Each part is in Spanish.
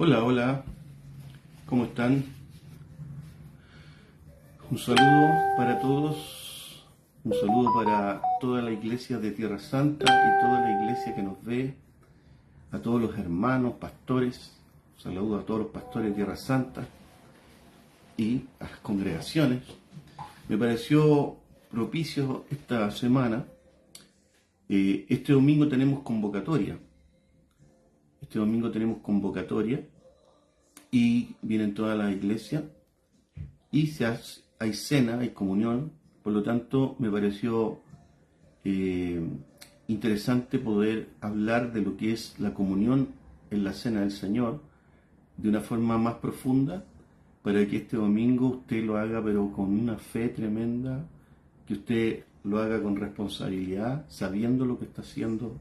Hola, hola, ¿cómo están? Un saludo para todos, un saludo para toda la iglesia de Tierra Santa y toda la iglesia que nos ve, a todos los hermanos, pastores, un saludo a todos los pastores de Tierra Santa y a las congregaciones. Me pareció propicio esta semana, este domingo tenemos convocatoria. Este domingo tenemos convocatoria y vienen todas las iglesias y hay cena, hay comunión. Por lo tanto, me pareció interesante poder hablar de lo que es la comunión en la cena del Señor de una forma más profunda, para que este domingo usted lo haga pero con una fe tremenda, que usted lo haga con responsabilidad, sabiendo lo que está haciendo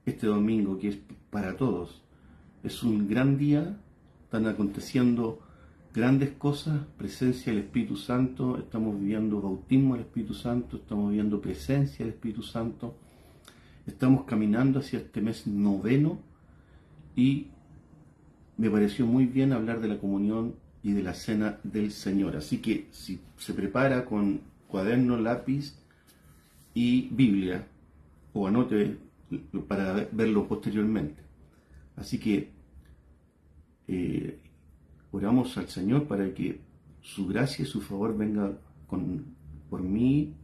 este domingo, que es para todos. Es un gran día, están aconteciendo grandes cosas, presencia del Espíritu Santo, estamos viviendo bautismo del Espíritu Santo, estamos viviendo presencia del Espíritu Santo, estamos caminando hacia este mes noveno y me pareció muy bien hablar de la comunión y de la cena del Señor. Así que si se prepara con cuaderno, lápiz y Biblia, o anote para verlo posteriormente. Así que oramos al Señor para que su gracia y su favor venga por mí,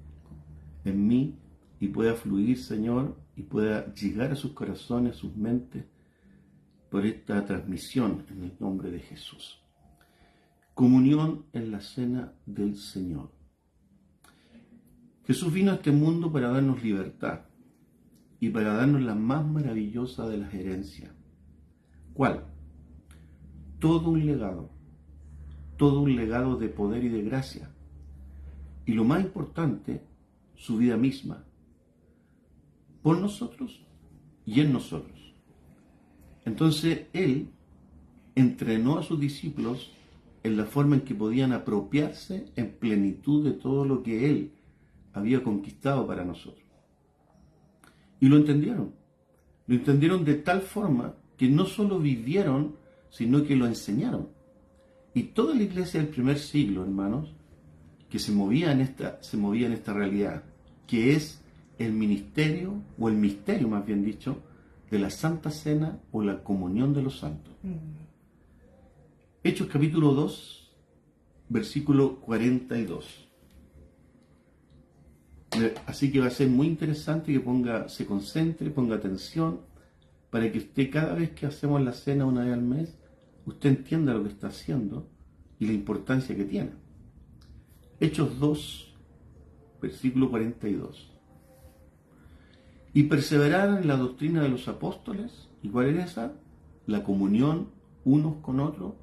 en mí, y pueda fluir, Señor, y pueda llegar a sus corazones, a sus mentes, por esta transmisión en el nombre de Jesús. Comunión en la cena del Señor. Jesús vino a este mundo para darnos libertad y para darnos la más maravillosa de las herencias. ¿Cuál? Todo un legado de poder y de gracia. Y lo más importante, su vida misma, por nosotros y en nosotros. Entonces, Él entrenó a sus discípulos en la forma en que podían apropiarse en plenitud de todo lo que Él había conquistado para nosotros. Y lo entendieron de tal forma que no solo vivieron, sino que lo enseñaron. Y toda la iglesia del primer siglo, hermanos, que se movía en esta realidad, que es el ministerio, o el misterio más bien dicho, de la Santa Cena o la comunión de los santos. Hechos capítulo 2, versículo 42. Así que va a ser muy interesante que se concentre, ponga atención, para que usted, cada vez que hacemos la cena una vez al mes, usted entienda lo que está haciendo y la importancia que tiene. Hechos 2, versículo 42. Y perseveraron en la doctrina de los apóstoles. ¿Y cuál era esa? La comunión unos con otros,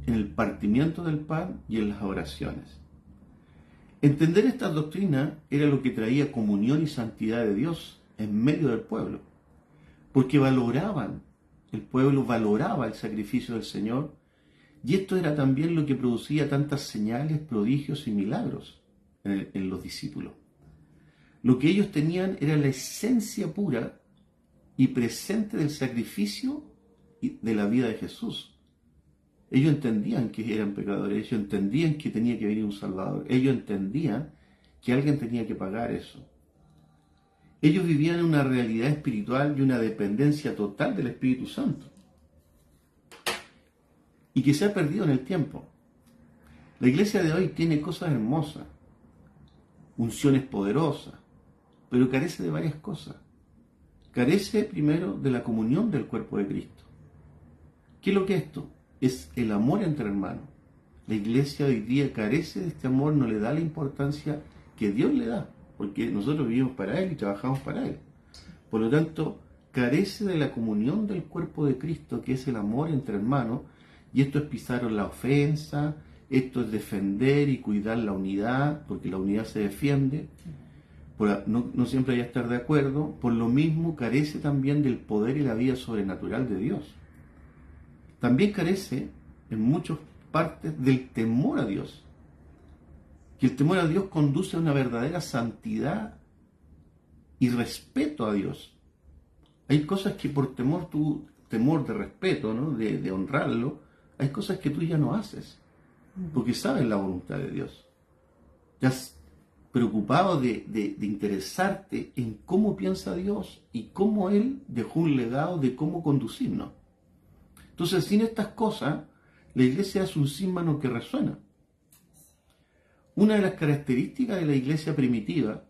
en el partimiento del pan y en las oraciones. Entender esta doctrina era lo que traía comunión y santidad de Dios en medio del pueblo, porque el pueblo valoraba el sacrificio del Señor, y esto era también lo que producía tantas señales, prodigios y milagros en los discípulos. Lo que ellos tenían era la esencia pura y presente del sacrificio de la vida de Jesús. Ellos entendían que eran pecadores, ellos entendían que tenía que venir un Salvador, ellos entendían que alguien tenía que pagar eso. Ellos vivían en una realidad espiritual y una dependencia total del Espíritu Santo, y que se ha perdido en el tiempo. La iglesia de hoy tiene cosas hermosas, unciones poderosas, pero carece de varias cosas. Carece primero de la comunión del cuerpo de Cristo. ¿Qué es lo que es esto? Es el amor entre hermanos. La iglesia hoy día carece de este amor, no le da la importancia que Dios le da, porque nosotros vivimos para Él y trabajamos para Él. Por lo tanto, carece de la comunión del cuerpo de Cristo, que es el amor entre hermanos, y esto es pisar la ofensa, esto es defender y cuidar la unidad, porque la unidad se defiende. No siempre hay que estar de acuerdo. Por lo mismo, carece también del poder y la vida sobrenatural de Dios. También carece en muchas partes del temor a Dios, que el temor a Dios conduce a una verdadera santidad y respeto a Dios. Hay cosas que por temor tú temor, de respeto, ¿no? de honrarlo, hay cosas que tú ya no haces, porque sabes la voluntad de Dios. Ya has preocupado de interesarte en cómo piensa Dios y cómo Él dejó un legado de cómo conducirnos. Entonces, sin estas cosas, la iglesia es un símbolo que resuena. Una de las características de la iglesia primitiva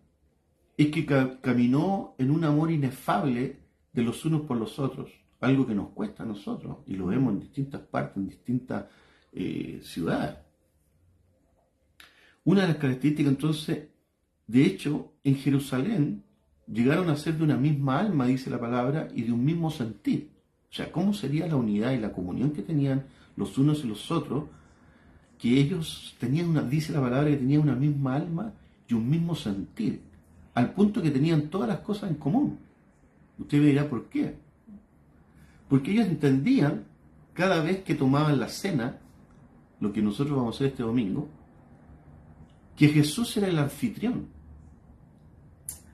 es que caminó en un amor inefable de los unos por los otros, algo que nos cuesta a nosotros, y lo vemos en distintas partes, en distintas ciudades. Una de las características, entonces, de hecho, en Jerusalén llegaron a ser de una misma alma, dice la palabra, y de un mismo sentir. O sea, ¿cómo sería la unidad y la comunión que tenían los unos y los otros? Que ellos tenían dice la palabra, que tenían una misma alma y un mismo sentir, al punto que tenían todas las cosas en común. Usted me dirá, ¿por qué? Porque ellos entendían, cada vez que tomaban la cena, lo que nosotros vamos a hacer este domingo, que Jesús era el anfitrión,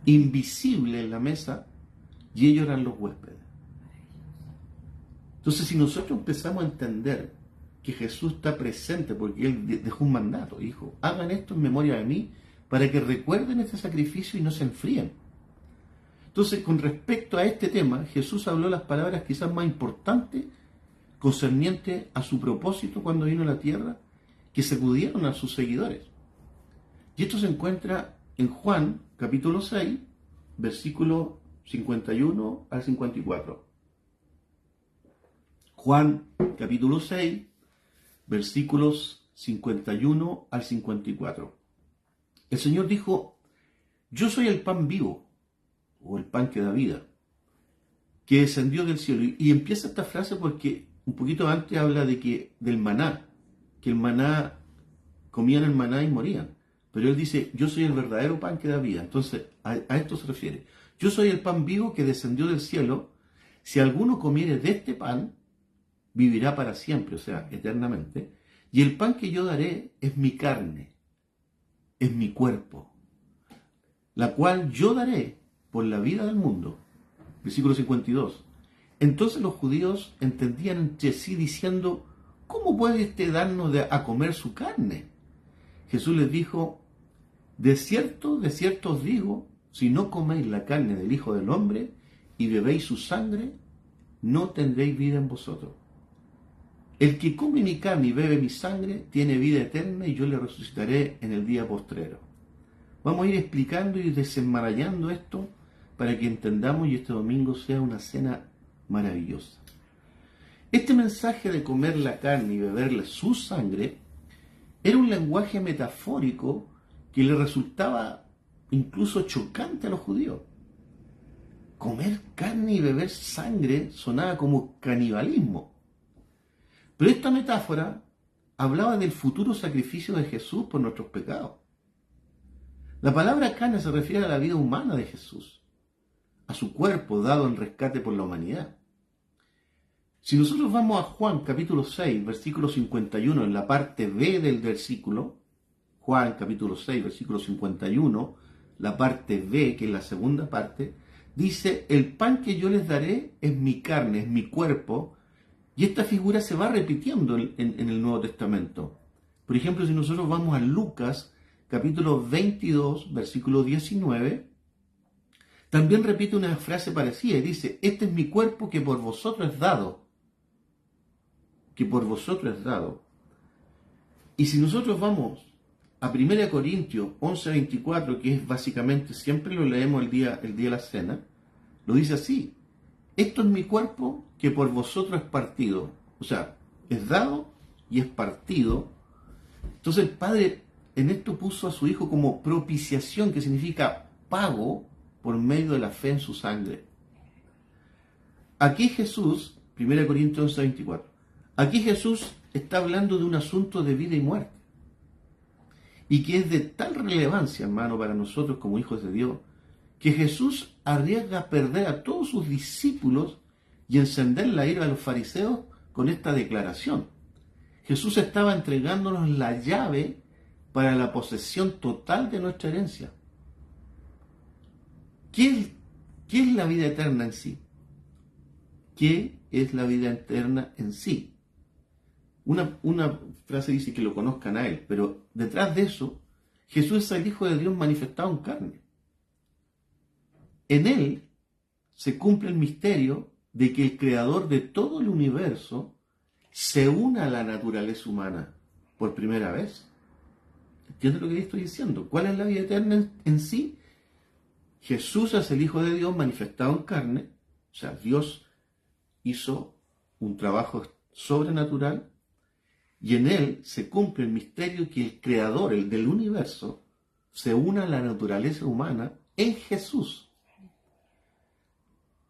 invisible en la mesa, y ellos eran los huéspedes. Entonces, si nosotros empezamos a entender que Jesús está presente, porque Él dejó un mandato, dijo, hagan esto en memoria de mí, para que recuerden este sacrificio y no se enfríen. Entonces, con respecto a este tema, Jesús habló las palabras quizás más importantes concernientes a su propósito cuando vino a la tierra, que sacudieron a sus seguidores. Y esto se encuentra en Juan, capítulo 6, versículo 51 al 54. Juan, capítulo 6, versículos 51 al 54. El Señor dijo, yo soy el pan vivo, o el pan que da vida, que descendió del cielo. Y empieza esta frase porque un poquito antes habla del maná, que el maná, comían el maná y morían. Pero Él dice, yo soy el verdadero pan que da vida. Entonces, a esto se refiere. Yo soy el pan vivo que descendió del cielo. Si alguno comiere de este pan, vivirá para siempre, o sea, eternamente. Y el pan que yo daré es mi carne, es mi cuerpo, la cual yo daré por la vida del mundo. Versículo 52. Entonces los judíos entendían entre sí diciendo, ¿cómo puede darnos a comer su carne? Jesús les dijo, de cierto os digo, si no coméis la carne del Hijo del Hombre y bebéis su sangre, no tendréis vida en vosotros. El que come mi carne y bebe mi sangre tiene vida eterna y yo le resucitaré en el día postrero. Vamos a ir explicando y desenmarañando esto para que entendamos y este domingo sea una cena maravillosa. Este mensaje de comer la carne y beberle su sangre era un lenguaje metafórico que le resultaba incluso chocante a los judíos. Comer carne y beber sangre sonaba como canibalismo. Pero esta metáfora hablaba del futuro sacrificio de Jesús por nuestros pecados. La palabra carne se refiere a la vida humana de Jesús, a su cuerpo dado en rescate por la humanidad. Si nosotros vamos a Juan capítulo 6, versículo 51, en la parte B del versículo, Juan capítulo 6, versículo 51, la parte B, que es la segunda parte, dice, el pan que yo les daré es mi carne, es mi cuerpo, y esta figura se va repitiendo en el Nuevo Testamento. Por ejemplo, si nosotros vamos a Lucas capítulo 22, versículo 19, también repite una frase parecida y dice, este es mi cuerpo que por vosotros es dado. Que por vosotros es dado. Y si nosotros vamos a 1 Corintios 11, 24, que es básicamente, siempre lo leemos el día de la cena, lo dice así, esto es mi cuerpo que por vosotros es partido. O sea, es dado y es partido. Entonces el Padre en esto puso a su Hijo como propiciación, que significa pago por medio de la fe en su sangre. Aquí Jesús, 1 Corintios 11, 24, aquí Jesús está hablando de un asunto de vida y muerte. Y que es de tal relevancia, hermano, para nosotros como hijos de Dios, que Jesús arriesga a perder a todos sus discípulos y encender la ira de los fariseos con esta declaración. Jesús estaba entregándonos la llave para la posesión total de nuestra herencia. ¿Qué es la vida eterna en sí? qué es la vida eterna en sí. Una frase dice que lo conozcan a Él, pero detrás de eso, Jesús es el Hijo de Dios manifestado en carne. En Él se cumple el misterio de que el Creador de todo el universo se una a la naturaleza humana por primera vez. ¿Entiendes lo que estoy diciendo? ¿Cuál es la vida eterna en sí? Jesús es el Hijo de Dios manifestado en carne, o sea, Dios hizo un trabajo sobrenatural y en Él se cumple el misterio que el Creador, el del universo, se una a la naturaleza humana en Jesús.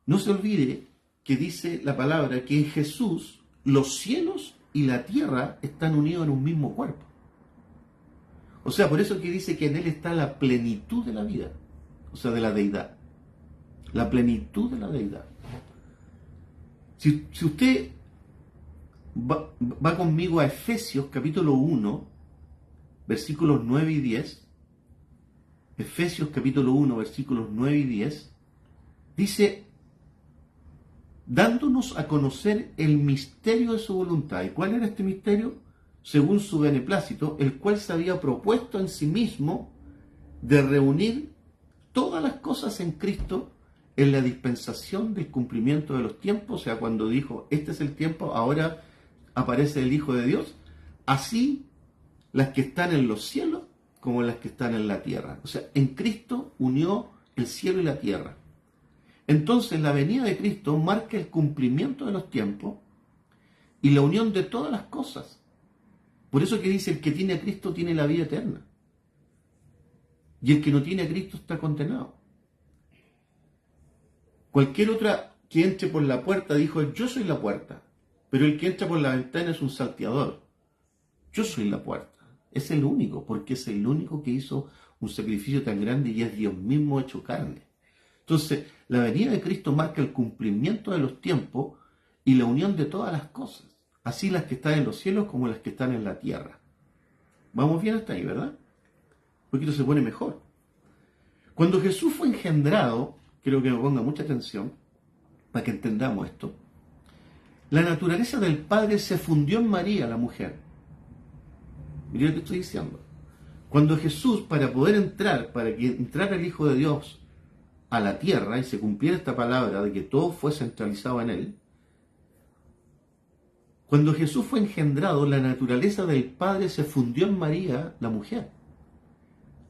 No se olvide que dice la palabra que en Jesús los cielos y la tierra están unidos en un mismo cuerpo. O sea, por eso que dice que en Él está la plenitud de la vida, o sea, de la deidad. La plenitud de la deidad. Si usted va conmigo a Efesios capítulo 1, versículos 9 y 10, Efesios capítulo 1, versículos 9 y 10, dice, dándonos a conocer el misterio de su voluntad. ¿Y cuál era este misterio? Según su beneplácito, el cual se había propuesto en sí mismo de reunir todas las cosas en Cristo en la dispensación del cumplimiento de los tiempos, o sea, cuando dijo, este es el tiempo, ahora aparece el Hijo de Dios, así las que están en los cielos como las que están en la tierra. O sea, en Cristo unió el cielo y la tierra. Entonces, la venida de Cristo marca el cumplimiento de los tiempos y la unión de todas las cosas. Por eso que dice, el que tiene a Cristo tiene la vida eterna. Y el que no tiene a Cristo está condenado. Cualquier otra que entre por la puerta dijo, yo soy la puerta. Pero el que entra por la ventana es un salteador. Yo soy la puerta. Es el único, porque es el único que hizo un sacrificio tan grande y es Dios mismo hecho carne. Entonces, la venida de Cristo marca el cumplimiento de los tiempos y la unión de todas las cosas. Así las que están en los cielos como las que están en la tierra. Vamos bien hasta ahí, ¿verdad? Un poquito se pone mejor. Cuando Jesús fue engendrado, quiero que me ponga mucha atención para que entendamos esto, la naturaleza del Padre se fundió en María, la mujer. Mira lo que estoy diciendo. Cuando Jesús, para que entrara el Hijo de Dios a la tierra y se cumpliera esta palabra de que todo fue centralizado en Él, cuando Jesús fue engendrado, la naturaleza del Padre se fundió en María, la mujer.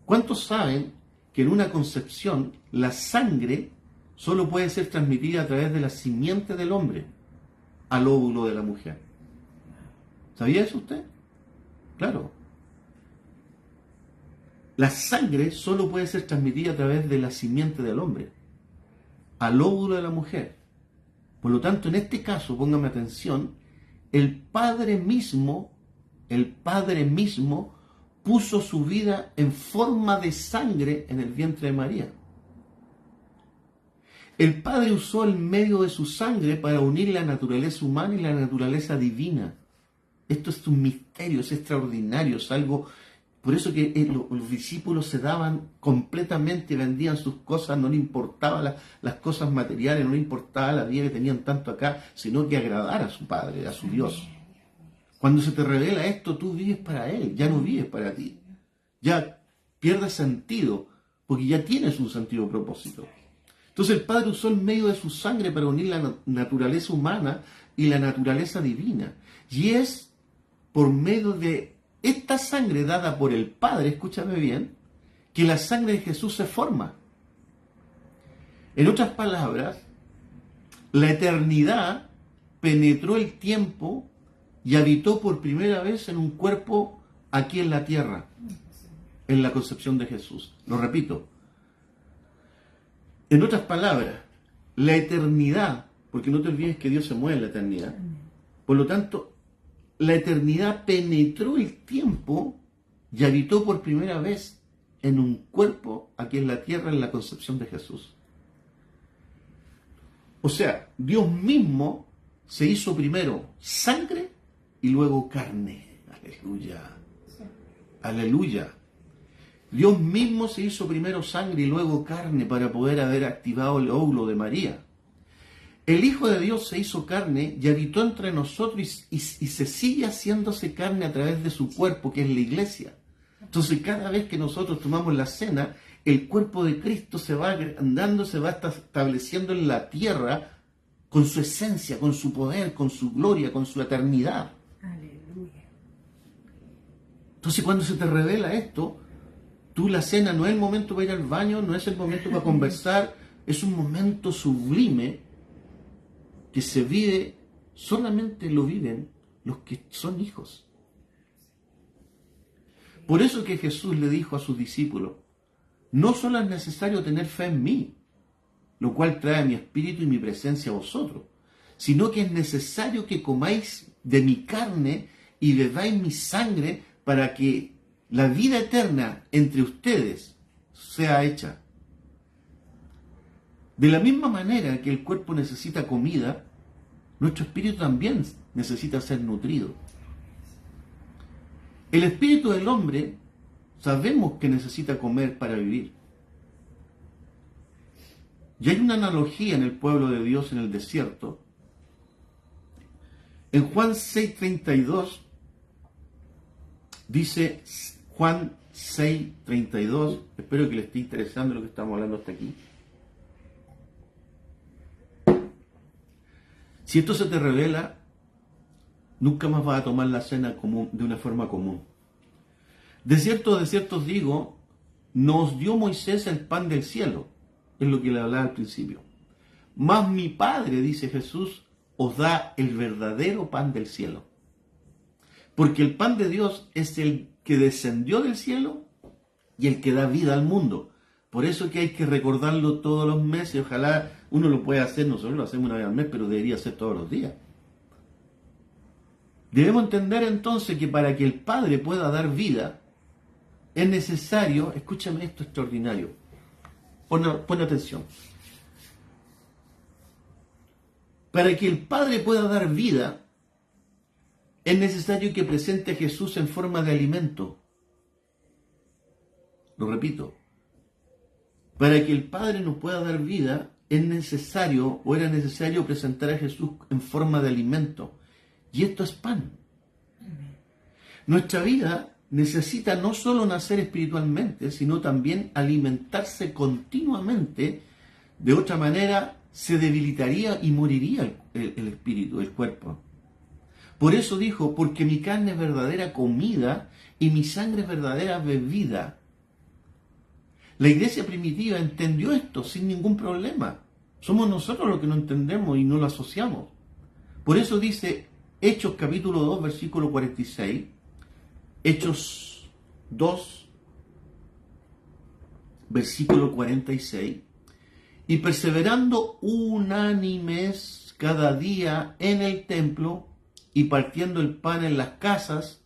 ¿Cuántos saben que en una concepción la sangre solo puede ser transmitida a través de la simiente del hombre al óvulo de la mujer? ¿Sabía eso usted? Claro. La sangre solo puede ser transmitida a través de la simiente del hombre al óvulo de la mujer. Por lo tanto, en este caso, póngame atención, el Padre mismo puso su vida en forma de sangre en el vientre de María. El Padre usó el medio de su sangre para unir la naturaleza humana y la naturaleza divina. Esto es un misterio, es extraordinario, es algo... Por eso que los discípulos se daban completamente, vendían sus cosas, no les importaban las cosas materiales, no les importaba la vida que tenían tanto acá, sino que agradar a su Padre, a su Dios. Cuando se te revela esto, tú vives para Él, ya no vives para ti. Ya pierdes sentido, porque ya tienes un sentido propósito. Entonces el Padre usó el medio de su sangre para unir la naturaleza humana y la naturaleza divina. Y es por medio de esta sangre dada por el Padre, escúchame bien, que la sangre de Jesús se forma. En otras palabras, la eternidad penetró el tiempo y habitó por primera vez en un cuerpo aquí en la tierra, en la concepción de Jesús. Lo repito. En otras palabras, la eternidad, porque no te olvides que Dios se mueve en la eternidad, por lo tanto, la eternidad penetró el tiempo y habitó por primera vez en un cuerpo aquí en la tierra en la concepción de Jesús. O sea, Dios mismo se hizo primero sangre y luego carne. Aleluya. Aleluya. Dios mismo se hizo primero sangre y luego carne para poder haber activado el óvulo de María. El Hijo de Dios se hizo carne y habitó entre nosotros y se sigue haciéndose carne a través de su cuerpo, que es la iglesia. Entonces, cada vez que nosotros tomamos la cena, el cuerpo de Cristo se va agrandando, se va estableciendo en la tierra con su esencia, con su poder, con su gloria, con su eternidad. Aleluya. Entonces, cuando se te revela esto, tú la cena no es el momento para ir al baño, no es el momento para conversar, es un momento sublime que se vive, solamente lo viven los que son hijos. Por eso que Jesús le dijo a sus discípulos, no solo es necesario tener fe en mí, lo cual trae mi espíritu y mi presencia a vosotros, sino que es necesario que comáis de mi carne y bebáis mi sangre para que la vida eterna entre ustedes sea hecha. De la misma manera que el cuerpo necesita comida, nuestro espíritu también necesita ser nutrido. El espíritu del hombre sabemos que necesita comer para vivir. Y hay una analogía en el pueblo de Dios en el desierto. En Juan 6:32 dice, Juan 6:32, espero que le esté interesando lo que estamos hablando hasta aquí. Si esto se te revela, nunca más vas a tomar la cena común, de una forma común. De cierto os digo, nos dio Moisés el pan del cielo, es lo que le hablaba al principio. Mas mi Padre, dice Jesús, os da el verdadero pan del cielo. Porque el pan de Dios es el que descendió del cielo y el que da vida al mundo. Por eso que hay que recordarlo todos los meses. Ojalá uno lo pueda hacer, nosotros lo hacemos una vez al mes, pero debería ser todos los días. Debemos entender entonces que para que el Padre pueda dar vida, es necesario, escúchame esto extraordinario, pon atención. Para que el Padre pueda dar vida, es necesario que presente a Jesús en forma de alimento. Lo repito. Para que el Padre nos pueda dar vida, es necesario o era necesario presentar a Jesús en forma de alimento. Y esto es pan. Nuestra vida necesita no solo nacer espiritualmente, sino también alimentarse continuamente. De otra manera, se debilitaría y moriría el espíritu, el cuerpo. Por eso dijo, porque mi carne es verdadera comida y mi sangre es verdadera bebida. La iglesia primitiva entendió esto sin ningún problema. Somos nosotros los que no entendemos y no lo asociamos. Por eso dice Hechos capítulo 2, versículo 46, Hechos 2, versículo 46, y perseverando unánimes cada día en el templo y partiendo el pan en las casas,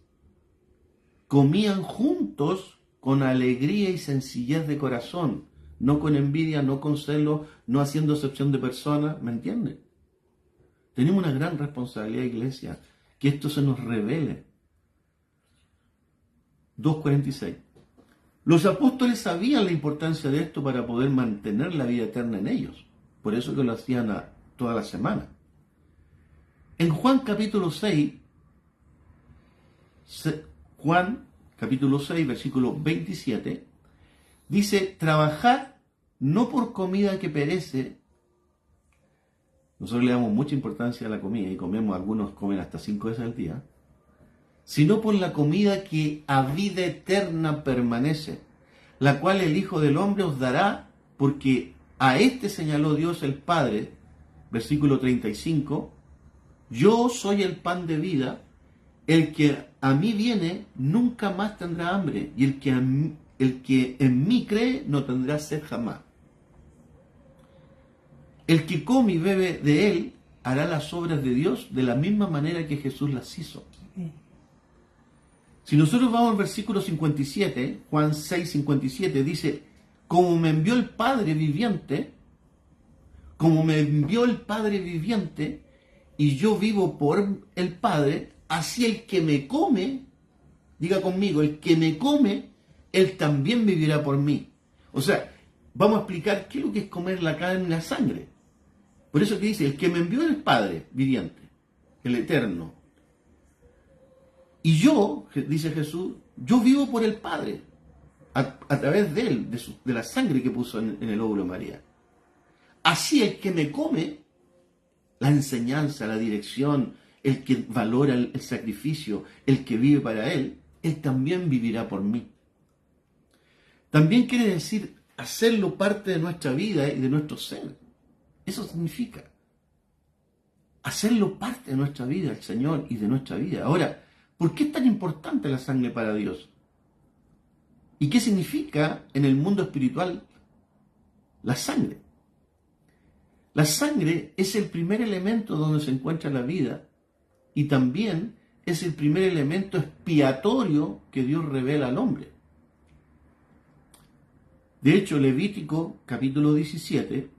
comían juntos con alegría y sencillez de corazón, no con envidia, no con celo, no haciendo excepción de personas, ¿me entienden? Tenemos una gran responsabilidad, iglesia, que esto se nos revele. 2:46. Los apóstoles sabían la importancia de esto para poder mantener la vida eterna en ellos. Por eso que lo hacían toda la semana. En Juan capítulo 6, versículo 27, dice, trabajad no por comida que perece. Nosotros le damos mucha importancia a la comida y algunos comen hasta 5 veces al día, sino por la comida que a vida eterna permanece, la cual el Hijo del Hombre os dará, porque a este señaló Dios el Padre, versículo 35, yo soy el pan de vida, el que a mí viene nunca más tendrá hambre, y el que en mí cree no tendrá sed jamás. El que come y bebe de él hará las obras de Dios de la misma manera que Jesús las hizo. Si nosotros vamos al versículo 57, Juan 6:57, dice, como me envió el Padre viviente, y yo vivo por el Padre, así el que me come, diga conmigo, el que me come, él también vivirá por mí. O sea, vamos a explicar qué es lo que es comer la carne y la sangre. Por eso que dice, el que me envió es el Padre viviente, el Eterno. Y yo, dice Jesús, yo vivo por el Padre, a través de Él, de la sangre que puso en el óvulo de María. Así el que me come, la enseñanza, la dirección, el que valora el sacrificio, el que vive para Él también vivirá por mí. También quiere decir hacerlo parte de nuestra vida y de nuestro ser. Eso significa hacerlo parte de nuestra vida, el Señor, y de nuestra vida. Ahora, ¿por qué es tan importante la sangre para Dios? ¿Y qué significa en el mundo espiritual la sangre? La sangre es el primer elemento donde se encuentra la vida y también es el primer elemento expiatorio que Dios revela al hombre. De hecho, Levítico capítulo 17,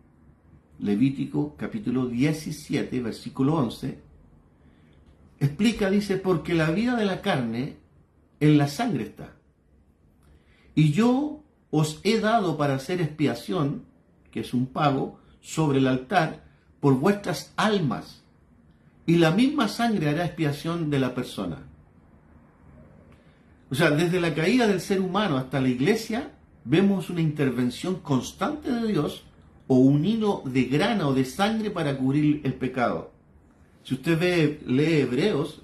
versículo 11, explica, dice, porque la vida de la carne en la sangre está. Y yo os he dado para hacer expiación, que es un pago, sobre el altar, por vuestras almas. Y la misma sangre hará expiación de la persona. O sea, desde la caída del ser humano hasta la iglesia, vemos una intervención constante de Dios o un hilo de grana o de sangre para cubrir el pecado. Si usted lee Hebreos,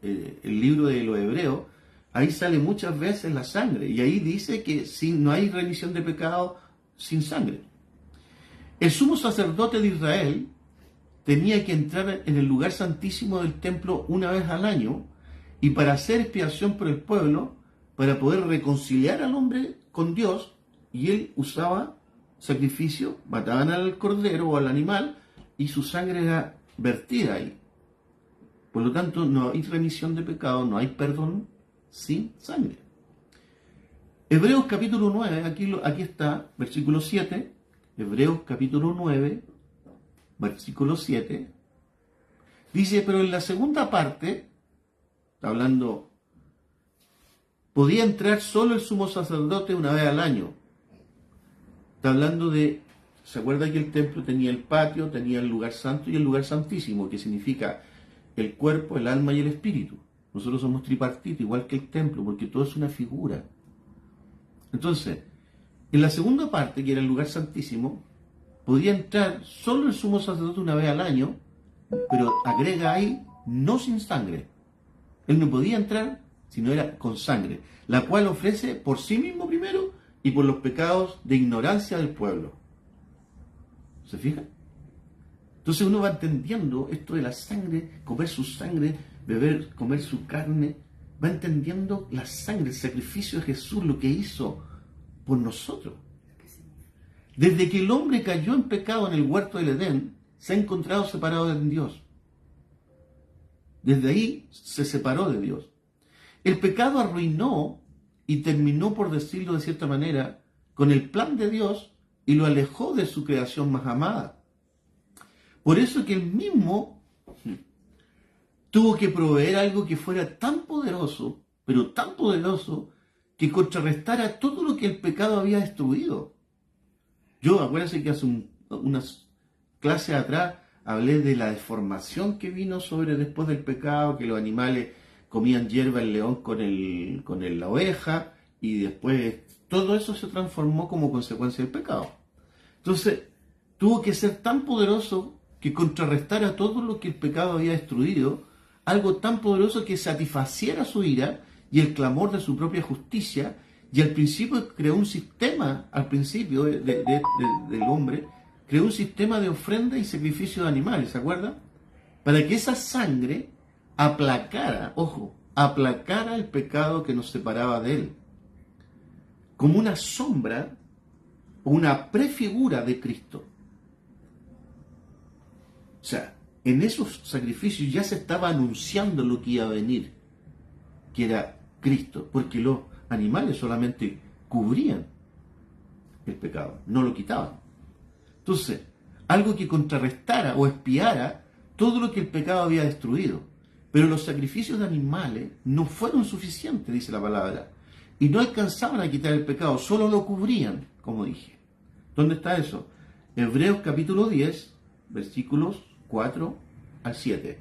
el libro de los Hebreos, ahí sale muchas veces la sangre. Y ahí dice que no hay remisión de pecado sin sangre. El sumo sacerdote de Israel tenía que entrar en el lugar santísimo del templo una vez al año y para hacer expiación por el pueblo, para poder reconciliar al hombre con Dios, y él usaba sacrificio, mataban al cordero o al animal y su sangre era vertida ahí. Por lo tanto, no hay remisión de pecado, no hay perdón sin sangre. Hebreos capítulo 9, aquí está, versículo 7, Hebreos capítulo 9, versículo 7, dice, pero en la segunda parte, está hablando, podía entrar solo el sumo sacerdote una vez al año. Está hablando de, ¿se acuerda que el templo tenía el patio, tenía el lugar santo y el lugar santísimo, que significa el cuerpo, el alma y el espíritu? Nosotros somos tripartitos, igual que el templo, porque todo es una figura. Entonces, en la segunda parte, que era el lugar santísimo, podía entrar solo el sumo sacerdote una vez al año, pero agrega ahí, no sin sangre. Él no podía entrar si no era con sangre, la cual ofrece por sí mismo primero y por los pecados de ignorancia del pueblo. ¿Se fijan? Entonces uno va entendiendo esto de la sangre, comer su sangre, comer su carne, va entendiendo la sangre, el sacrificio de Jesús, lo que hizo por nosotros. Desde que el hombre cayó en pecado en el huerto del Edén, se ha encontrado separado de Dios. Desde ahí se separó de Dios. El pecado arruinó y terminó, por decirlo de cierta manera, con el plan de Dios y lo alejó de su creación más amada. Por eso que él mismo tuvo que proveer algo que fuera tan poderoso, pero tan poderoso, que contrarrestara todo lo que el pecado había destruido. Yo, acuérdense que hace unas clases atrás hablé de la deformación que vino después del pecado, que los animales comían hierba, el león con la oveja, y después todo eso se transformó como consecuencia del pecado. Entonces, tuvo que ser tan poderoso que contrarrestara todo lo que el pecado había destruido, algo tan poderoso que satisfaciera su ira y el clamor de su propia justicia, y al principio creó un sistema, del hombre, creó un sistema de ofrenda y sacrificio de animales, ¿se acuerdan? Para que esa sangre aplacara el pecado que nos separaba de él, como una sombra o una prefigura de Cristo. O sea, en esos sacrificios ya se estaba anunciando lo que iba a venir, que era Cristo, porque los animales solamente cubrían el pecado, no lo quitaban. Entonces, algo que contrarrestara o expiara todo lo que el pecado había destruido. Pero los sacrificios de animales no fueron suficientes, dice la palabra, y no alcanzaban a quitar el pecado, solo lo cubrían, como dije. ¿Dónde está eso? Hebreos capítulo 10, versículos 4 al 7.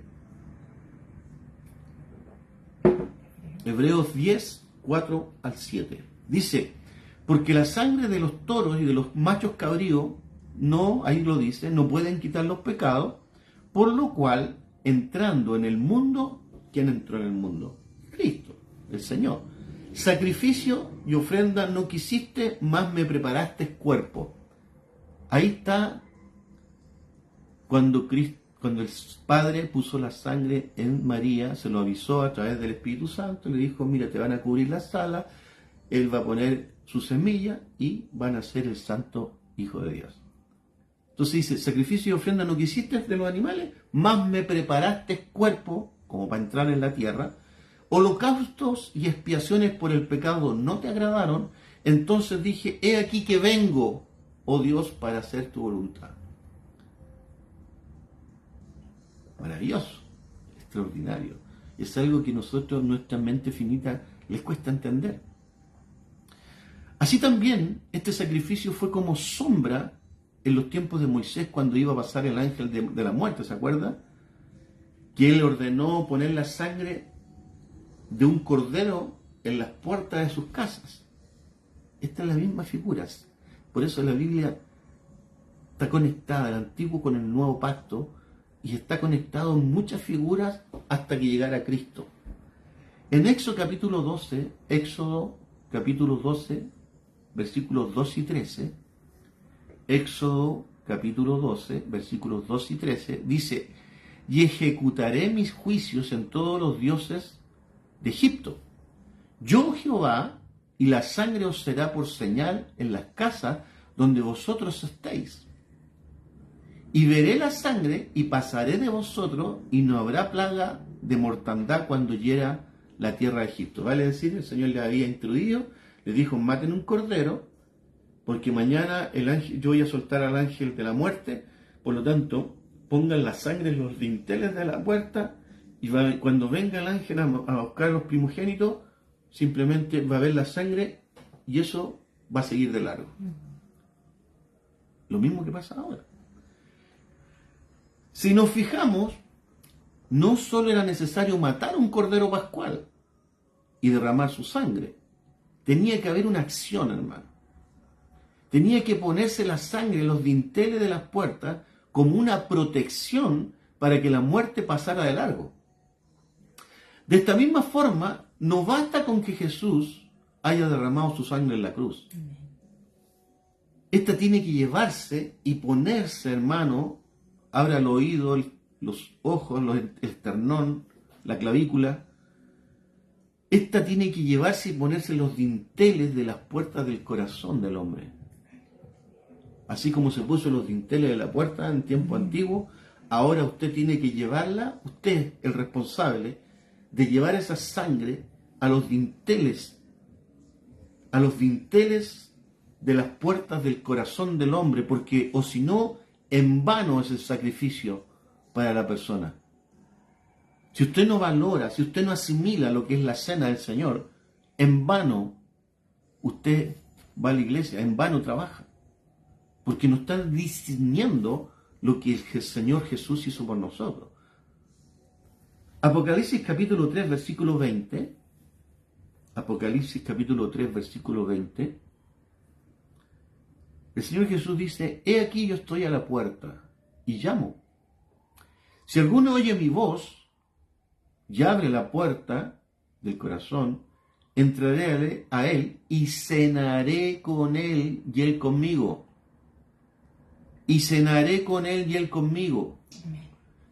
Hebreos 10, 4 al 7. Dice, porque la sangre de los toros y de los machos cabríos, no, ahí lo dice, no pueden quitar los pecados, por lo cual, entrando en el mundo, ¿quién entró en el mundo? Cristo, el Señor. Sacrificio y ofrenda no quisiste, más me preparaste cuerpo. Ahí está cuando el Padre puso la sangre en María, se lo avisó a través del Espíritu Santo, le dijo, mira, te van a cubrir la sala, Él va a poner su semilla y van a ser el santo Hijo de Dios. Entonces dice, sacrificio y ofrenda no quisiste de los animales, más me preparaste cuerpo, como para entrar en la tierra, holocaustos y expiaciones por el pecado no te agradaron, entonces dije, he aquí que vengo, oh Dios, para hacer tu voluntad. Maravilloso, extraordinario. Es algo que nosotros, nuestra mente finita, les cuesta entender. Así también, este sacrificio fue como sombra en los tiempos de Moisés cuando iba a pasar el ángel de la muerte, ¿se acuerda? Que él ordenó poner la sangre de un cordero en las puertas de sus casas. Esta es la misma figura. Por eso la Biblia está conectada, el antiguo con el nuevo pacto, y está conectado en muchas figuras hasta que llegara Cristo. En Éxodo capítulo 12, versículos 2 y 13, Éxodo capítulo 12, versículos 2 y 13, dice, y ejecutaré mis juicios en todos los dioses de Egipto. Yo Jehová, y la sangre os será por señal en las casas donde vosotros estéis. Y veré la sangre y pasaré de vosotros y no habrá plaga de mortandad cuando hiera la tierra de Egipto. Vale decir, el Señor le había instruido, le dijo, maten un cordero, porque mañana yo voy a soltar al ángel de la muerte, por lo tanto, pongan la sangre en los dinteles de la puerta y cuando venga el ángel a buscar a los primogénitos, simplemente va a ver la sangre y eso va a seguir de largo. Lo mismo que pasa ahora. Si nos fijamos, no solo era necesario matar un cordero pascual y derramar su sangre, tenía que haber una acción, hermano. Tenía que ponerse la sangre en los dinteles de las puertas como una protección para que la muerte pasara de largo. De esta misma forma, no basta con que Jesús haya derramado su sangre en la cruz. Esta tiene que llevarse y ponerse, hermano, abra el oído, los ojos, el esternón, la clavícula. Esta tiene que llevarse y ponerse en los dinteles de las puertas del corazón del hombre. Así como se puso en los dinteles de la puerta en tiempo antiguo, ahora usted tiene que llevarla, usted, el responsable, de llevar esa sangre a los dinteles de las puertas del corazón del hombre, porque o si no, en vano es el sacrificio para la persona. Si usted no valora, si usted no asimila lo que es la cena del Señor, en vano usted va a la iglesia, en vano trabaja, porque no está discerniendo lo que el Señor Jesús hizo por nosotros. Apocalipsis capítulo 3, versículo 20. Apocalipsis capítulo 3, versículo 20. El Señor Jesús dice, he aquí yo estoy a la puerta y llamo. Si alguno oye mi voz y abre la puerta del corazón, entraré a él y cenaré con él y él conmigo. Y cenaré con él y él conmigo.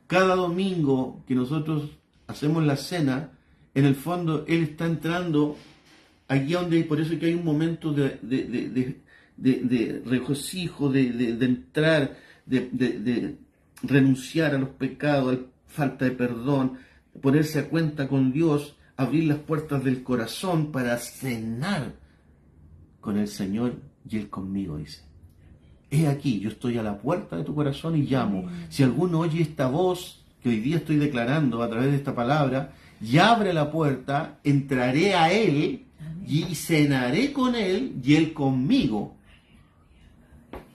Cada domingo que nosotros hacemos la cena, en el fondo Él está entrando aquí donde, por eso es que hay un momento de regocijo, de entrar, de renunciar a los pecados, a la falta de perdón, ponerse a cuenta con Dios, abrir las puertas del corazón para cenar con el Señor y Él conmigo, dice. He aquí, yo estoy a la puerta de tu corazón y llamo. Si alguno oye esta voz que hoy día estoy declarando a través de esta palabra, y abre la puerta, entraré a Él y cenaré con Él y Él conmigo.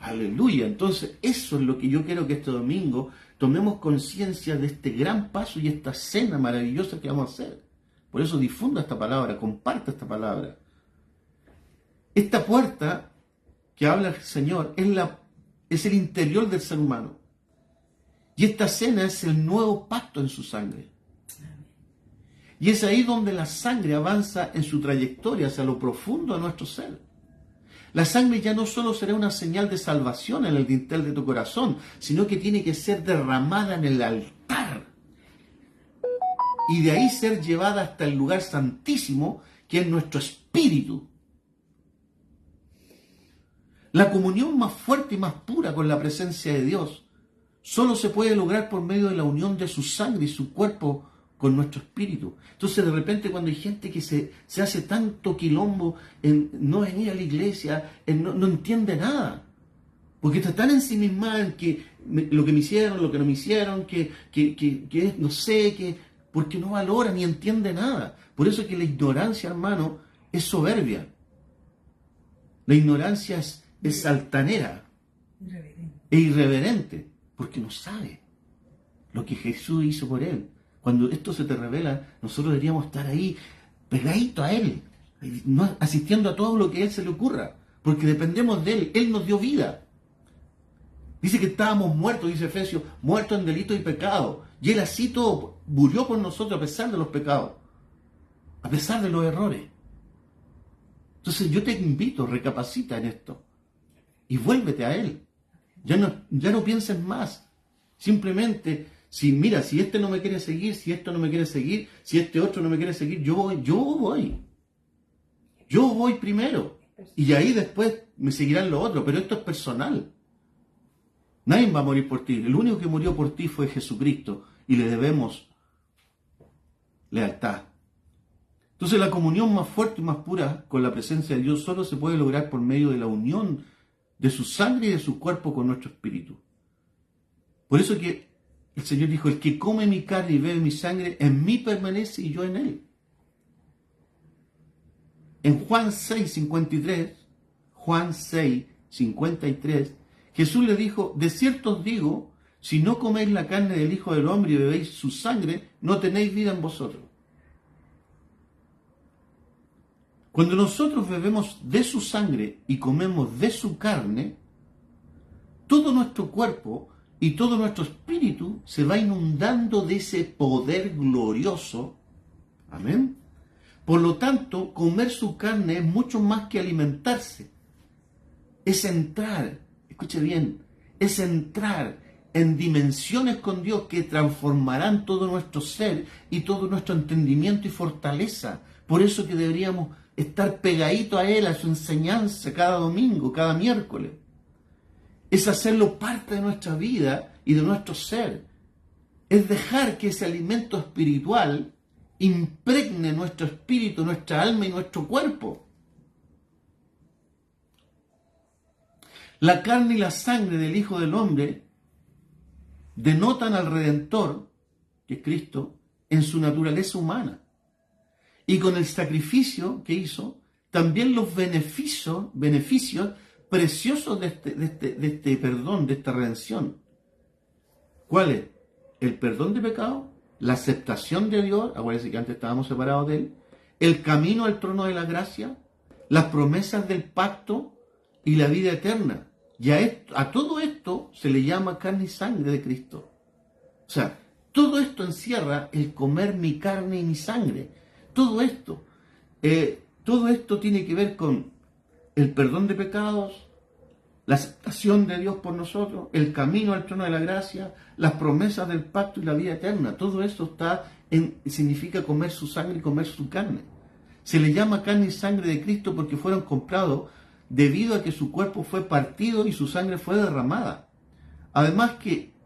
Aleluya. Entonces, eso es lo que yo quiero que este domingo tomemos conciencia de este gran paso y esta cena maravillosa que vamos a hacer. Por eso difunda esta palabra, comparta esta palabra. Esta puerta que habla el Señor es el interior del ser humano. Y esta cena es el nuevo pacto en su sangre. Y es ahí donde la sangre avanza en su trayectoria hacia lo profundo de nuestro ser. La sangre ya no solo será una señal de salvación en el dintel de tu corazón, sino que tiene que ser derramada en el altar. Y de ahí ser llevada hasta el lugar santísimo, que es nuestro espíritu. La comunión más fuerte y más pura con la presencia de Dios solo se puede lograr por medio de la unión de su sangre y su cuerpo con nuestro espíritu. Entonces, de repente, cuando hay gente que se hace tanto quilombo en no venir a la iglesia, no entiende nada, porque está tan ensimismada en que lo que me hicieron, lo que no me hicieron, no sé, porque no valora ni entiende nada. Por eso es que la ignorancia, hermano, es soberbia. La ignorancia es altanera e irreverente, porque no sabe lo que Jesús hizo por él. Cuando esto se te revela, nosotros deberíamos estar ahí, pegadito a Él, no asistiendo a todo lo que a Él se le ocurra, porque dependemos de Él. Él nos dio vida. Dice que estábamos muertos, dice Efesios, muertos en delitos y pecados. Y Él así todo murió por nosotros a pesar de los pecados, a pesar de los errores. Entonces yo te invito, recapacita en esto y vuélvete a Él. Ya no pienses más. Simplemente, si este no me quiere seguir, si esto no me quiere seguir, si este otro no me quiere seguir, yo voy. Yo voy primero. Y ahí después me seguirán los otros, pero esto es personal. Nadie va a morir por ti. El único que murió por ti fue Jesucristo y le debemos lealtad. Entonces la comunión más fuerte y más pura con la presencia de Dios solo se puede lograr por medio de la unión de su sangre y de su cuerpo con nuestro espíritu. Por eso que el Señor dijo, el que come mi carne y bebe mi sangre, en mí permanece y yo en él. En Juan 6:53, Jesús le dijo, de cierto os digo, si no coméis la carne del Hijo del Hombre y bebéis su sangre, no tenéis vida en vosotros. Cuando nosotros bebemos de su sangre y comemos de su carne, todo nuestro cuerpo y todo nuestro espíritu se va inundando de ese poder glorioso. Amén. Por lo tanto, comer su carne es mucho más que alimentarse. Es entrar, escuche bien, es entrar en dimensiones con Dios que transformarán todo nuestro ser y todo nuestro entendimiento y fortaleza. Por eso que deberíamos estar pegaditos a Él, a su enseñanza cada domingo, cada miércoles. Es hacerlo parte de nuestra vida y de nuestro ser. Es dejar que ese alimento espiritual impregne nuestro espíritu, nuestra alma y nuestro cuerpo. La carne y la sangre del Hijo del Hombre denotan al Redentor, que es Cristo, en su naturaleza humana. Y con el sacrificio que hizo, también los beneficios preciosos de este perdón, de esta redención. ¿Cuál es? El perdón de pecado, la aceptación de Dios, acuérdense que antes estábamos separados de Él, el camino al trono de la gracia, las promesas del pacto y la vida eterna. Y a todo esto se le llama carne y sangre de Cristo. O sea, todo esto encierra el comer mi carne y mi sangre. Todo esto tiene que ver con el perdón de pecados, la aceptación de Dios por nosotros, el camino al trono de la gracia, las promesas del pacto y la vida eterna. Todo esto significa comer su sangre y comer su carne. Se le llama carne y sangre de Cristo porque fueron comprados debido a que su cuerpo fue partido y su sangre fue derramada. Además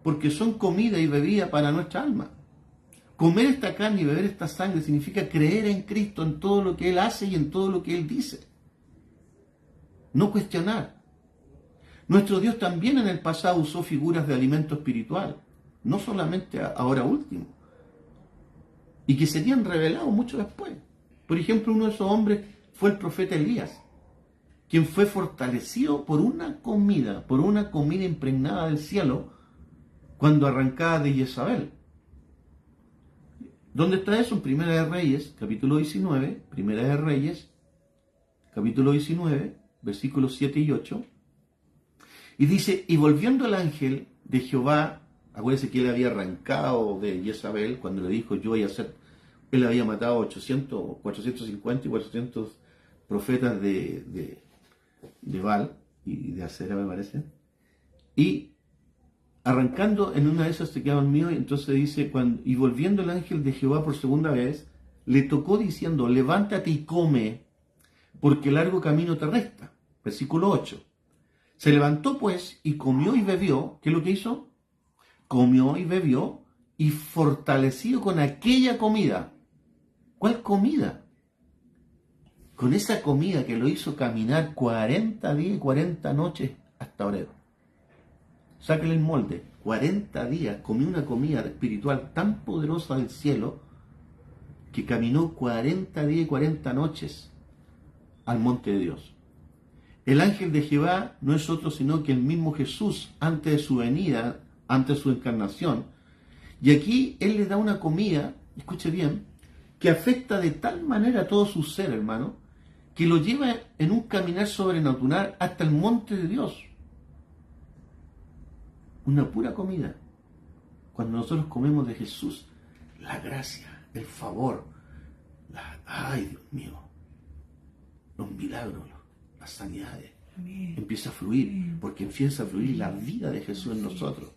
porque son comida y bebida para nuestra alma. Comer esta carne y beber esta sangre significa creer en Cristo, en todo lo que Él hace y en todo lo que Él dice. No cuestionar. Nuestro Dios también en el pasado usó figuras de alimento espiritual, no solamente ahora último, y que serían revelados mucho después. Por ejemplo, uno de esos hombres fue el profeta Elías. quien fue fortalecido por una comida impregnada del cielo, cuando arrancaba de Jezabel. ¿Dónde está eso? En Primera de Reyes, capítulo 19, Primera de Reyes, capítulo 19, versículos 7 y 8. Y dice, y volviendo el ángel de Jehová, acuérdense que él había arrancado de Jezabel cuando le dijo, yo voy a hacer, él había matado 450 y 400 profetas de Baal y de Acera, me parece. Y arrancando en una de esas se quedaba mío, y entonces dice, y volviendo el ángel de Jehová por segunda vez, le tocó diciendo, levántate y come, porque largo camino te resta. Versículo 8. Se levantó pues y comió y bebió. ¿Qué es lo que hizo? Comió y bebió, y fortalecido con aquella comida. ¿Cuál comida? Con esa comida que lo hizo caminar 40 días y 40 noches hasta Horeb. Sáquenle el molde. 40 días comió una comida espiritual tan poderosa del cielo que caminó 40 días y 40 noches al monte de Dios. El ángel de Jehová no es otro sino que el mismo Jesús antes de su venida, antes de su encarnación. Y aquí Él le da una comida, escuche bien, que afecta de tal manera a todo su ser, hermano, que lo lleva en un caminar sobrenatural hasta el monte de Dios. Una pura comida. Cuando nosotros comemos de Jesús, la gracia, el favor, ay Dios mío, los milagros, las sanidades, empieza a fluir, porque empieza a fluir la vida de Jesús en nosotros.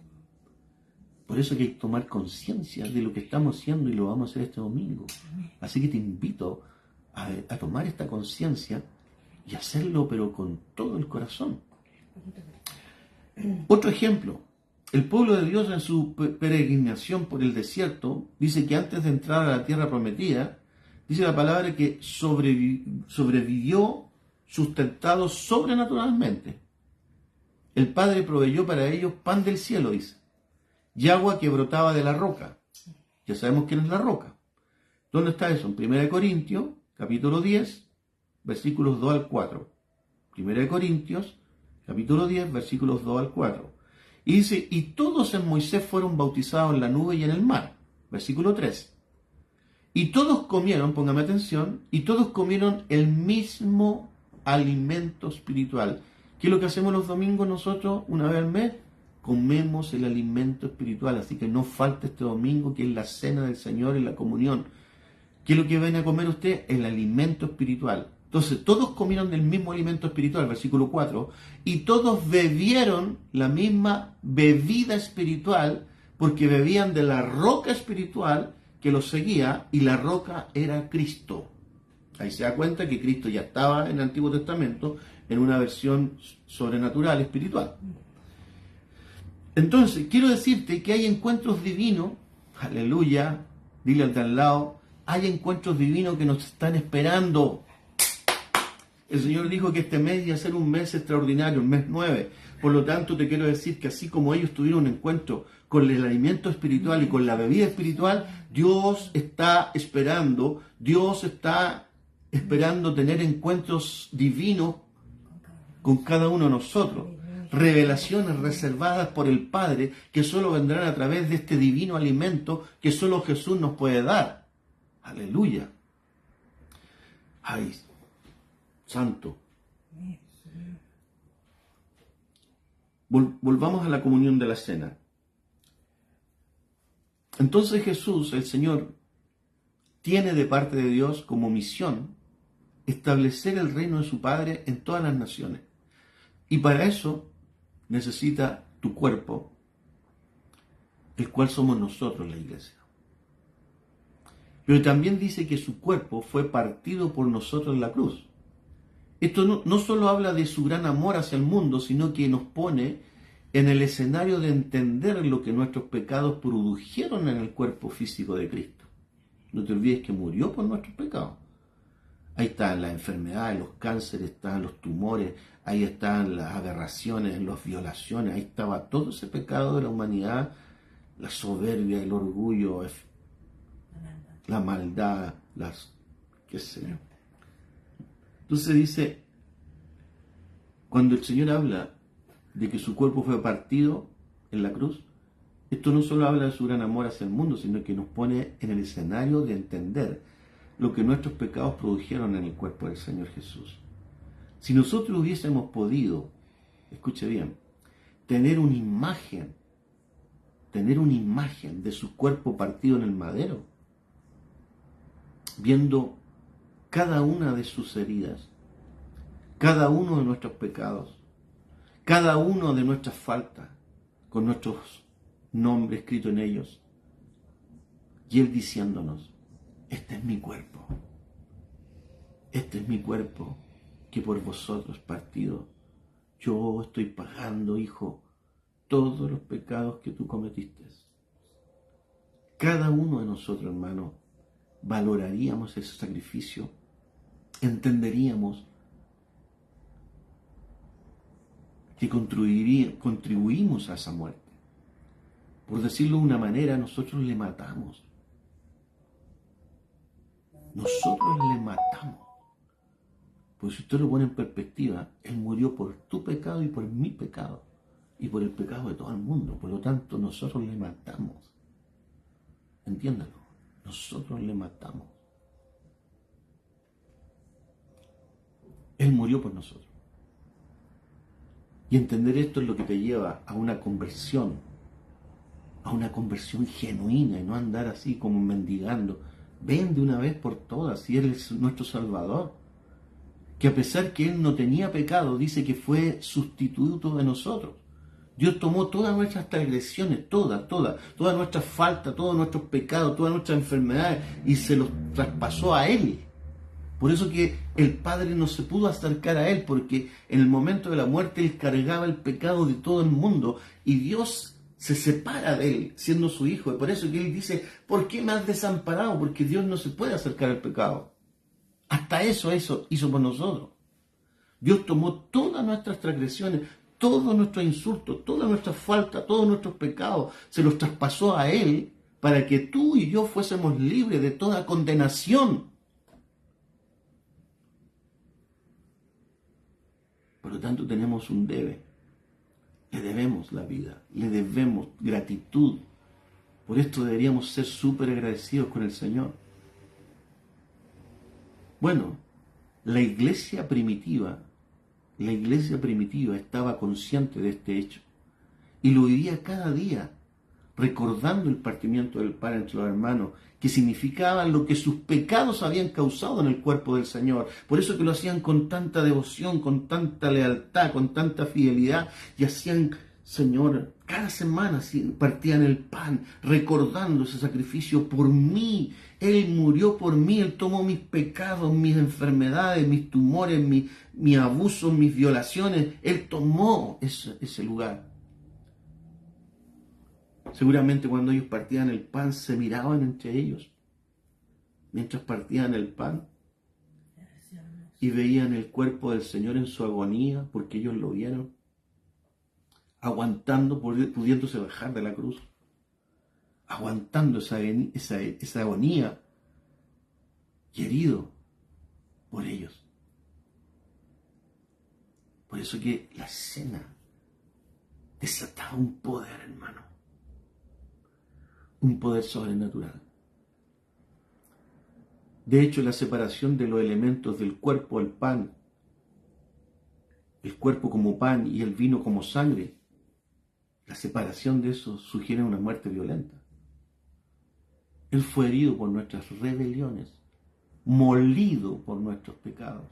Por eso hay que tomar conciencia de lo que estamos haciendo y lo vamos a hacer este domingo. Así que te invito a tomar esta conciencia y hacerlo, pero con todo el corazón. Otro ejemplo, el pueblo de Dios en su peregrinación por el desierto, dice que antes de entrar a la tierra prometida, dice la palabra que sobrevivió sustentado sobrenaturalmente. El Padre proveyó para ellos pan del cielo, dice, y agua que brotaba de la roca. Ya sabemos quién es la roca. ¿Dónde está eso? En 1 Corintios, capítulo 10, versículos 2 al 4. 1 Corintios, capítulo 10, versículos 2 al 4. Y dice, y todos en Moisés fueron bautizados en la nube y en el mar. Versículo 3. Y todos comieron, póngame atención, y todos comieron el mismo alimento espiritual. ¿Qué es lo que hacemos los domingos nosotros una vez al mes? Comemos el alimento espiritual, así que no falta este domingo, que es la cena del Señor y la comunión. ¿Qué es lo que viene a comer usted? El alimento espiritual. Entonces, todos comieron del mismo alimento espiritual, versículo 4, y todos bebieron la misma bebida espiritual, porque bebían de la roca espiritual que los seguía, y la roca era Cristo. Ahí se da cuenta que Cristo ya estaba en el Antiguo Testamento en una versión sobrenatural, espiritual. Entonces, quiero decirte que hay encuentros divinos, aleluya, dile al de al lado, hay encuentros divinos que nos están esperando. El Señor dijo que este mes iba a ser un mes extraordinario, un mes 9. Por lo tanto, te quiero decir que así como ellos tuvieron un encuentro con el alimento espiritual y con la bebida espiritual, Dios está esperando tener encuentros divinos con cada uno de nosotros. Revelaciones reservadas por el Padre que solo vendrán a través de este divino alimento que solo Jesús nos puede dar. Aleluya. Ay, santo. Volvamos a la comunión de la cena. Entonces Jesús, el Señor, tiene de parte de Dios como misión establecer el reino de su Padre en todas las naciones. Y para eso necesita tu cuerpo, el cual somos nosotros, la iglesia. Pero también dice que su cuerpo fue partido por nosotros en la cruz. Esto no solo habla de su gran amor hacia el mundo, sino que nos pone en el escenario de entender lo que nuestros pecados produjeron en el cuerpo físico de Cristo. No te olvides que murió por nuestros pecados. Ahí están las enfermedades, los cánceres, están los tumores, ahí están las aberraciones, las violaciones, ahí estaba todo ese pecado de la humanidad, la soberbia, el orgullo, la maldad, qué sé yo. Entonces dice, Cuando el Señor habla de que su cuerpo fue partido en la cruz, esto no solo habla de su gran amor hacia el mundo, sino que nos pone en el escenario de entender lo que nuestros pecados produjeron en el cuerpo del Señor Jesús. Si nosotros hubiésemos podido, escuche bien, tener una imagen de su cuerpo partido en el madero, viendo cada una de sus heridas, cada uno de nuestros pecados, cada uno de nuestras faltas, con nuestros nombres escritos en ellos, y Él diciéndonos, este es mi cuerpo que por vosotros partido, yo estoy pagando, hijo, todos los pecados que tú cometiste. Cada uno de nosotros, hermano, valoraríamos ese sacrificio, entenderíamos que contribuimos a esa muerte. Por decirlo de una manera, nosotros le matamos. Nosotros le matamos. Pues si usted lo pone en perspectiva, Él murió por tu pecado y por mi pecado y por el pecado de todo el mundo. Por lo tanto, nosotros le matamos. Entiéndalo, nosotros le matamos. Él murió por nosotros. Y entender esto es lo que te lleva a una conversión genuina y no andar así como mendigando. Ven de una vez por todas, si Él es nuestro Salvador. Que a pesar que Él no tenía pecado, dice que fue sustituto de nosotros. Dios tomó todas nuestras transgresiones, todas nuestras faltas, todos nuestros pecados, todas nuestras enfermedades y se los traspasó a Él. Por eso que el Padre no se pudo acercar a Él, porque en el momento de la muerte Él cargaba el pecado de todo el mundo y Dios se separa de Él, siendo su Hijo. Y por eso que Él dice, ¿por qué me has desamparado? Porque Dios no se puede acercar al pecado. Hasta eso hizo por nosotros. Dios tomó todas nuestras transgresiones, todos nuestros insultos, todas nuestras faltas, todos nuestros pecados, se los traspasó a Él para que tú y yo fuésemos libres de toda condenación. Por lo tanto, tenemos un debe. Le debemos la vida, le debemos gratitud. Por esto deberíamos ser súper agradecidos con el Señor. Bueno, la iglesia primitiva estaba consciente de este hecho y lo vivía cada día, recordando el partimiento del pan entre los hermanos, que significaba lo que sus pecados habían causado en el cuerpo del Señor. Por eso que lo hacían con tanta devoción, con tanta lealtad, con tanta fidelidad, y hacían, Señor, cada semana partían el pan, recordando ese sacrificio por mí. Él murió por mí, Él tomó mis pecados, mis enfermedades, mis tumores, mis abusos, mis violaciones. Él tomó ese lugar. Seguramente cuando ellos partían el pan, se miraban entre ellos, mientras partían el pan, y veían el cuerpo del Señor en su agonía, porque ellos lo vieron, aguantando, pudiéndose bajar de la cruz, aguantando esa agonía, y herido por ellos. Por eso que la cena desataba un poder, hermano, un poder sobrenatural. De hecho, la separación de los elementos del cuerpo, el pan, el cuerpo como pan y el vino como sangre, la separación de eso sugiere una muerte violenta. Él fue herido por nuestras rebeliones, molido por nuestros pecados.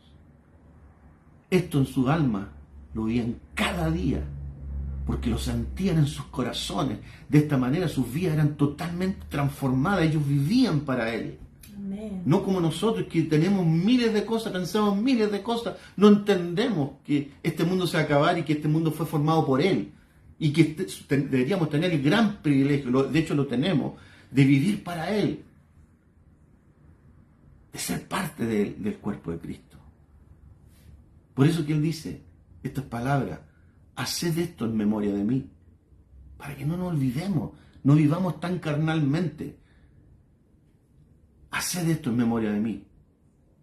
Esto en su alma lo veían cada día, porque lo sentían en sus corazones. De esta manera sus vidas eran totalmente transformadas. Ellos vivían para Él. Amén. No como nosotros, que tenemos miles de cosas, pensamos miles de cosas, no entendemos que este mundo se va a acabar y que este mundo fue formado por Él. Y que deberíamos tener el gran privilegio, de hecho lo tenemos, de vivir para Él, de ser parte del cuerpo de Cristo. Por eso que Él dice estas palabras: haced esto en memoria de mí, para que no nos olvidemos, no vivamos tan carnalmente. Haced esto en memoria de mí.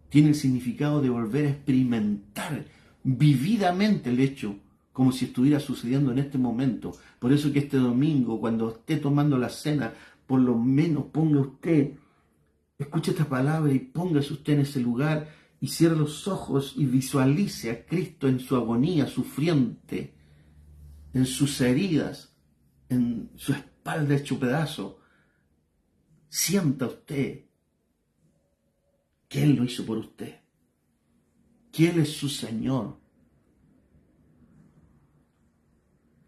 Tiene el significado de volver a experimentar vividamente el hecho, como si estuviera sucediendo en este momento. Por eso que este domingo, cuando esté tomando la cena, por lo menos ponga usted, escuche esta palabra y póngase usted en ese lugar y cierre los ojos y visualice a Cristo en su agonía sufriente, en sus heridas, en su espalda hecho pedazo. Sienta usted que Él lo hizo por usted, que Él es su Señor,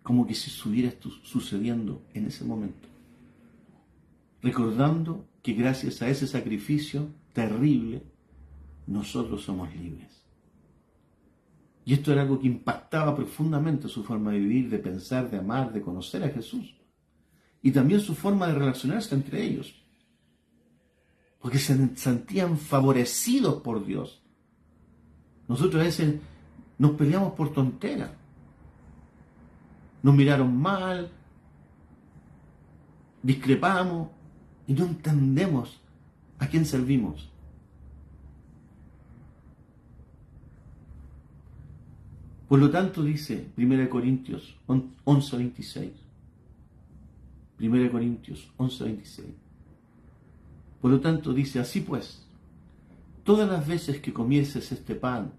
como que si estuviera sucediendo en ese momento, recordando que gracias a ese sacrificio terrible, nosotros somos libres. Y esto era algo que impactaba profundamente su forma de vivir, de pensar, de amar, de conocer a Jesús. Y también su forma de relacionarse entre ellos. Porque se sentían favorecidos por Dios. Nosotros a veces nos peleamos por tonteras. Nos miraron mal, discrepamos y no entendemos a quién servimos. Por lo tanto, dice 1 Corintios 11:26. 1 Corintios 11:26. Por lo tanto, dice, así pues, todas las veces que comieses este pan,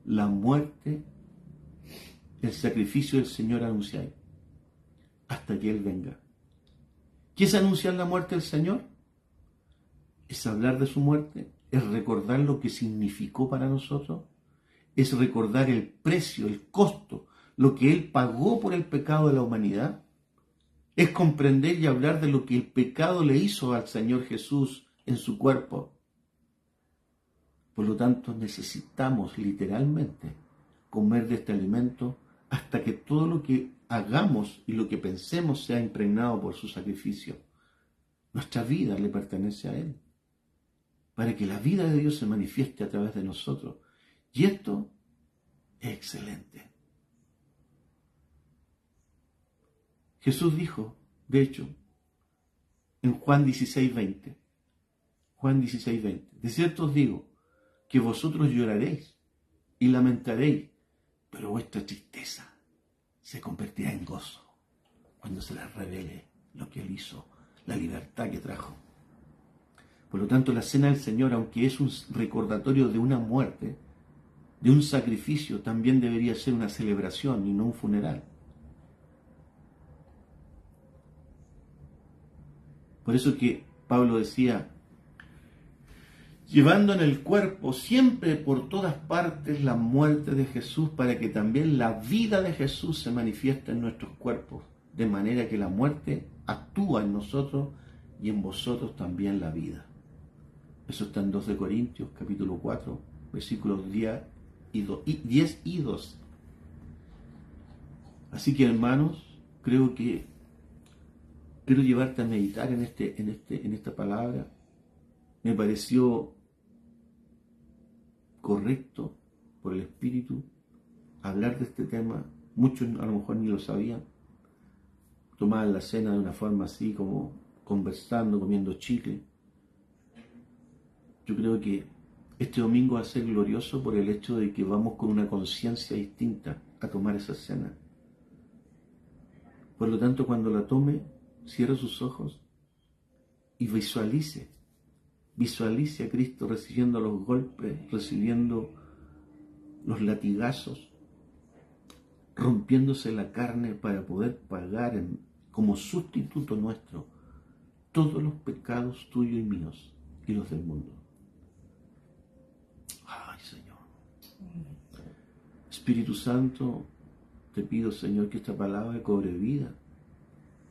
la muerte, el sacrificio del Señor anunciáis, hasta que Él venga. ¿Qué es anunciar la muerte del Señor? Es hablar de su muerte, es recordar lo que significó para nosotros, es recordar el precio, el costo, lo que Él pagó por el pecado de la humanidad, es comprender y hablar de lo que el pecado le hizo al Señor Jesús en su cuerpo. Por lo tanto, necesitamos literalmente comer de este alimento hasta que todo lo que hagamos y lo que pensemos sea impregnado por su sacrificio. Nuestra vida le pertenece a Él, para que la vida de Dios se manifieste a través de nosotros. Y esto es excelente. Jesús dijo, de hecho, en Juan 16:20, de cierto os digo, que vosotros lloraréis y lamentaréis, pero vuestra tristeza se convertirá en gozo cuando se les revele lo que Él hizo, la libertad que trajo. Por lo tanto, la cena del Señor, aunque es un recordatorio de una muerte, de un sacrificio, también debería ser una celebración y no un funeral. Por eso que Pablo decía, llevando en el cuerpo siempre por todas partes la muerte de Jesús, para que también la vida de Jesús se manifieste en nuestros cuerpos, de manera que la muerte actúa en nosotros y en vosotros también la vida. Eso está en 2 Corintios, capítulo 4, versículos 10 y 12. Así que, hermanos, creo que quiero llevarte a meditar en esta palabra. Me pareció correcto por el Espíritu hablar de este tema. Muchos a lo mejor ni lo sabían. Tomaban la cena de una forma así, como conversando, comiendo chicle. Yo creo que este domingo va a ser glorioso por el hecho de que vamos con una conciencia distinta a tomar esa cena. Por lo tanto, cuando la tome, cierre sus ojos y visualice a Cristo recibiendo los golpes, recibiendo los latigazos, rompiéndose la carne para poder pagar como sustituto nuestro todos los pecados tuyos y míos y los del mundo. Ay, Señor. Espíritu Santo, te pido, Señor, que esta palabra cobre vida,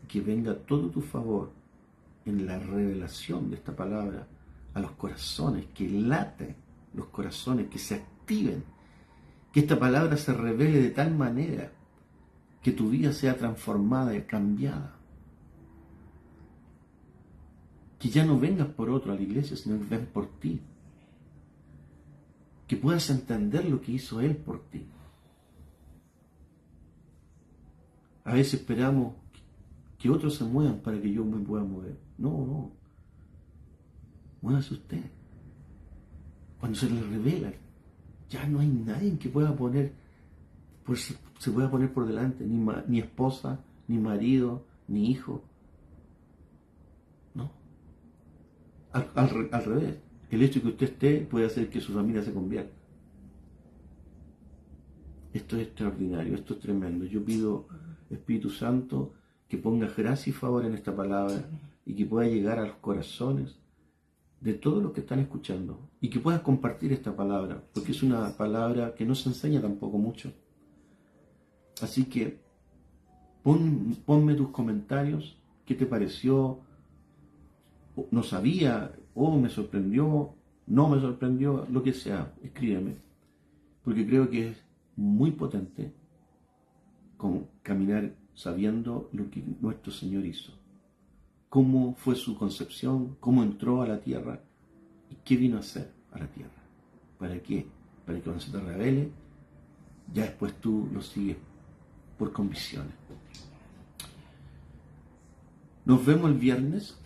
que venga todo tu favor en la revelación de esta palabra a los corazones, que laten los corazones, que se activen, que esta palabra se revele de tal manera que tu vida sea transformada y cambiada. Que ya no vengas por otro a la iglesia, sino que vengas por ti. Que puedas entender lo que hizo Él por ti. A veces esperamos que otros se muevan para que yo me pueda mover. No. Muévase usted. Cuando se le revela Ya no hay nadie que pueda poner, pues se pueda poner por delante, ni esposa, ni marido, ni hijo. No. Al revés. El hecho de que usted esté puede hacer que su familia se convierta. Esto es extraordinario, esto es tremendo. Yo pido, Espíritu Santo, que pongas gracia y favor en esta palabra y que pueda llegar a los corazones de todos los que están escuchando y que puedas compartir esta palabra, porque es una palabra que no se enseña tampoco mucho. Así que ponme tus comentarios, qué te pareció, no sabía, me sorprendió, no me sorprendió, lo que sea, escríbeme, porque creo que es muy potente con caminar sabiendo lo que nuestro Señor hizo, cómo fue su concepción, cómo entró a la tierra y qué vino a hacer a la tierra. ¿Para qué? Para que cuando se te revele, ya después tú lo sigues por convicciones. Nos vemos el viernes.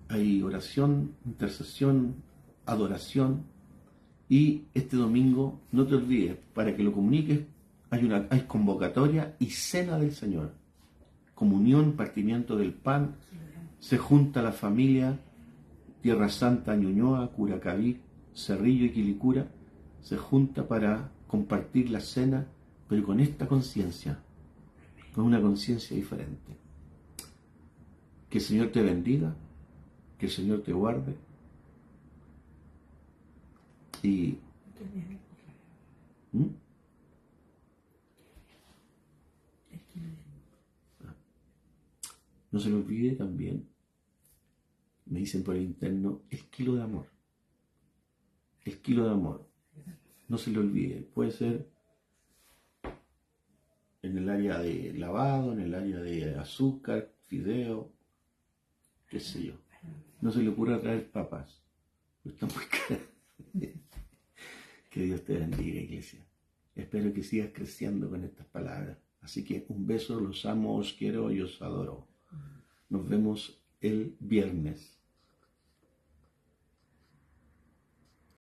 Hay oración, intercesión, adoración. Y este domingo, no te olvides, para que lo comuniques, hay convocatoria y cena del Señor. Comunión, partimiento del pan. Se junta la familia, Tierra Santa, Ñuñoa, Curacaví, Cerrillo y Quilicura. Se junta para compartir la cena, pero con esta conciencia, con una conciencia diferente. Que el Señor te bendiga, que el Señor te guarde. Y no se me olvide también, me dicen por el interno, el kilo de amor. El kilo de amor. No se le olvide. Puede ser en el área de lavado, en el área de azúcar, fideo, qué sé yo. No se le ocurra traer papas. Está muy caro. Que Dios te bendiga, iglesia. Espero que sigas creciendo con estas palabras. Así que un beso, los amo, os quiero y os adoro. Nos vemos el viernes.